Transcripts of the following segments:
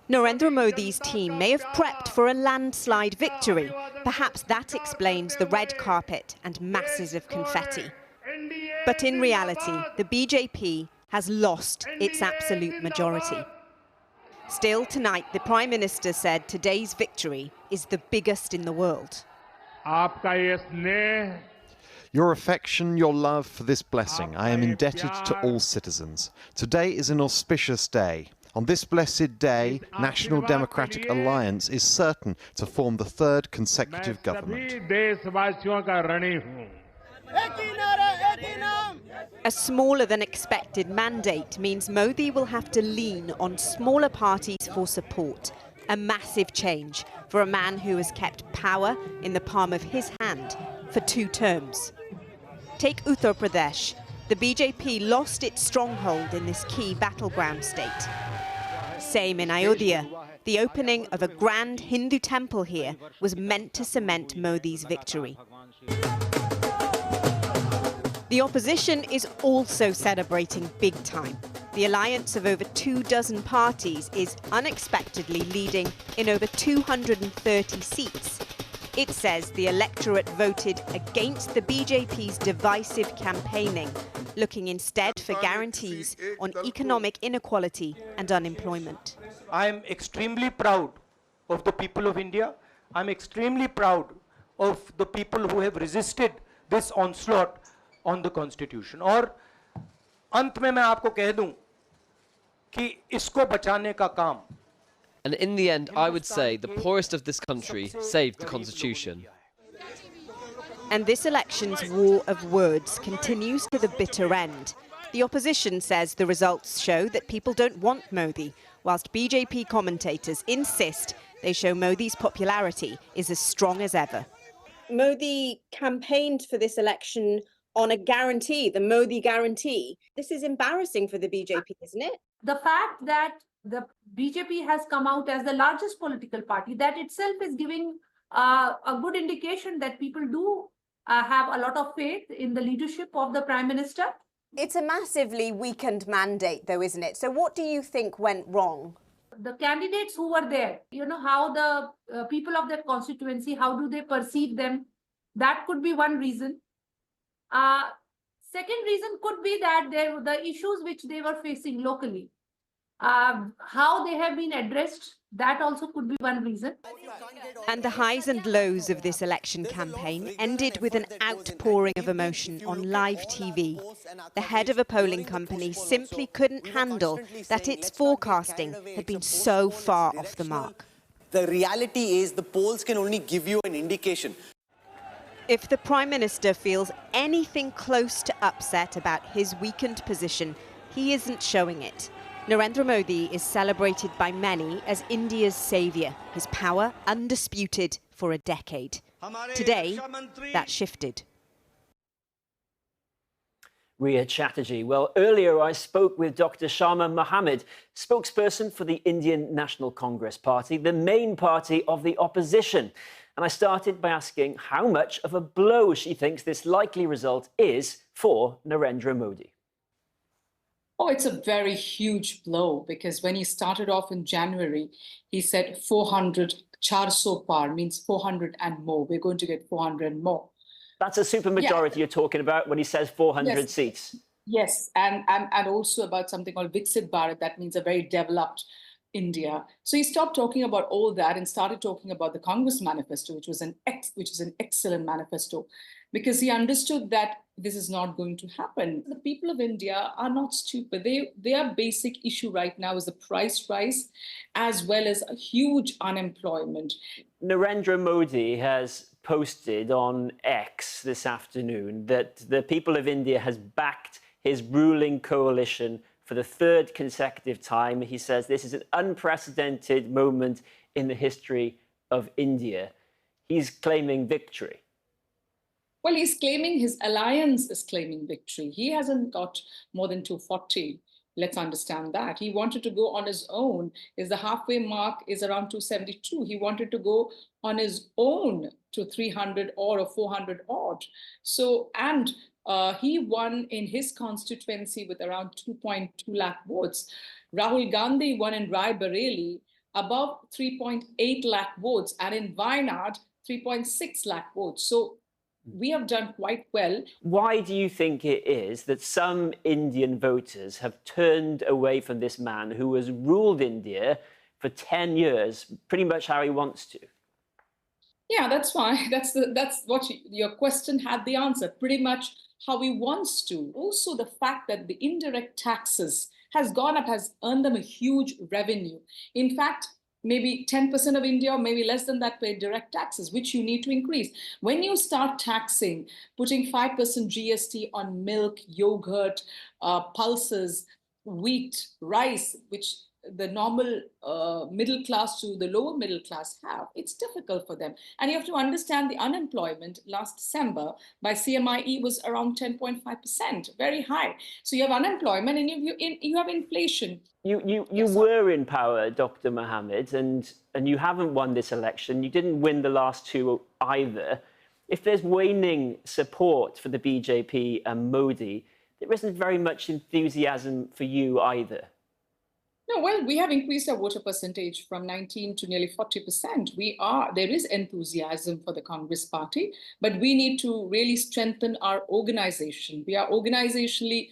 Narendra Modi's team may have prepped for a landslide victory. Perhaps that explains the red carpet and masses of confetti. But in reality, the BJP has lost its absolute majority. Still tonight, the Prime Minister said today's victory is the biggest in the world. Your affection, your love for this blessing, I am indebted to all citizens. Today is an auspicious day. On this blessed day, National Democratic Alliance is certain to form the third consecutive government. A smaller than expected mandate means Modi will have to lean on smaller parties for support. A massive change for a man who has kept power in the palm of his hand for 2 terms. Take Uttar Pradesh. The BJP lost its stronghold in this key battleground state. Same in Ayodhya. The opening of a grand Hindu temple here was meant to cement Modi's victory. The opposition is also celebrating big time. The alliance of over 24 parties is unexpectedly leading in over 230 seats. It says the electorate voted against the BJP's divisive campaigning, looking instead for guarantees on economic inequality and unemployment. I am extremely proud of the people of India. I'm extremely proud of the people who have resisted this onslaught on the constitution. और अंत में मैं आपको कह दूं कि इसको बचाने का काम. And in the end, I would say the poorest of this country saved the constitution. And this election's war of words continues to the bitter end. The opposition says the results show that people don't want Modi, whilst BJP commentators insist they show Modi's popularity is as strong as ever. Modi campaigned for this election on a guarantee, the Modi guarantee. This is embarrassing for the BJP, isn't it? The fact that the BJP has come out as the largest political party, that itself is giving a good indication that people do have a lot of faith in the leadership of the Prime Minister. It's a massively weakened mandate, though, isn't it? So what do you think went wrong? The candidates who were there, you know, how the people of that constituency, how do they perceive them? That could be one reason. Second reason could be that the issues which they were facing locally, how they have been addressed, that also could be one reason. And the highs and lows of this election campaign ended with an outpouring of emotion on live TV. The head of a polling company simply couldn't handle that its forecasting had been so far off the mark. The reality is the polls can only give you an indication. If the Prime Minister feels anything close to upset about his weakened position, he isn't showing it. Narendra Modi is celebrated by many as India's saviour, his power undisputed for a decade. Today, that shifted. Riya Chatterjee. Well, earlier I spoke with Dr. Sharma Mohammed, spokesperson for the Indian National Congress Party, the main party of the opposition. And I started by asking how much of a blow she thinks this likely result is for Narendra Modi. Oh, it's a very huge blow, because when he started off in January, he said 400, 400 par means 400 and more. We're going to get 400 and more. That's a supermajority you're talking about when he says 400 seats. Yes, and also about something called Viksit Bharat, that means a very developed India. So he stopped talking about all that and started talking about the Congress manifesto, which is an excellent manifesto, because he understood that this is not going to happen. The people of India are not stupid. Their basic issue right now is the price rise, as well as a huge unemployment. Narendra Modi has posted on X this afternoon that the people of India has backed his ruling coalition for the third consecutive time. He says this is an unprecedented moment in the history of India. He's claiming victory. Well, he's claiming his alliance is claiming victory. He hasn't got more than 240. Let's understand that. He wanted to go on his own. The halfway mark is around 272. He wanted to go on his own to 300 or 400 odd. So, and he won in his constituency with around 2.2 lakh votes. Rahul Gandhi won in Rai Bareli above 3.8 lakh votes, and in Wayanad, 3.6 lakh votes. So we have done quite well. Why do you think it is that some Indian voters have turned away from this man who has ruled India for 10 years, pretty much how he wants to? Yeah, that's fine. That's what your question had the answer. Pretty much how he wants to. Also, the fact that the indirect taxes has gone up has earned them a huge revenue. In fact, maybe 10% of India, or maybe less than that, pay direct taxes, which you need to increase. When you start taxing, putting 5% GST on milk, yogurt, pulses, wheat, rice, which the normal middle class to the lower middle class have, it's difficult for them. And you have to understand the unemployment last December by CMIE was around 10.5%, very high. So you have unemployment and you have inflation. You were in power, Dr. Mohammed, and you haven't won this election. You didn't win the last two either. If there's waning support for the BJP and Modi, there isn't very much enthusiasm for you either. No, well, we have increased our voter percentage from 19 to nearly 40%. There is enthusiasm for the Congress party, but we need to really strengthen our organization. We are organizationally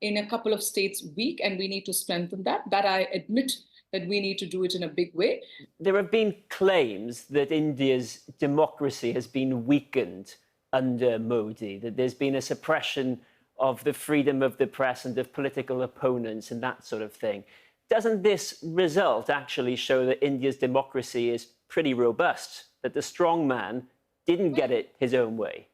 in a couple of states weak, and we need to strengthen that. That I admit that we need to do it in a big way. There have been claims that India's democracy has been weakened under Modi, that there's been a suppression of the freedom of the press and of political opponents and that sort of thing. Doesn't this result actually show that India's democracy is pretty robust, that the strong man didn't get it his own way?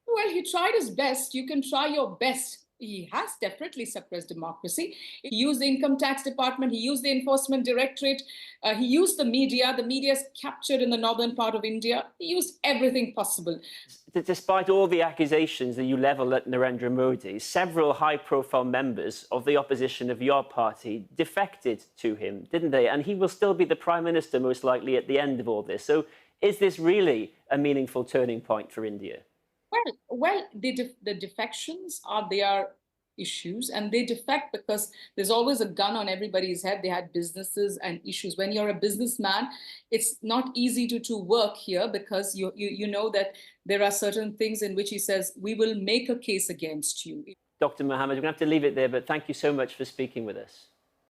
Well, he tried his best. You can try your best. He has definitely suppressed democracy. He used the income tax department. He used the enforcement directorate. He used the media. The media is captured in the northern part of India. He used everything possible. Despite all the accusations that you level at Narendra Modi, several high-profile members of the opposition of your party defected to him, didn't they? And he will still be the prime minister, most likely, at the end of all this. So is this really a meaningful turning point for India? Well, the defections are their issues, and they defect because there's always a gun on everybody's head. They had businesses and issues. When you're a businessman, it's not easy to work here because you know that there are certain things in which he says, we will make a case against you. Dr. Mohammed, we're going to have to leave it there, but thank you so much for speaking with us.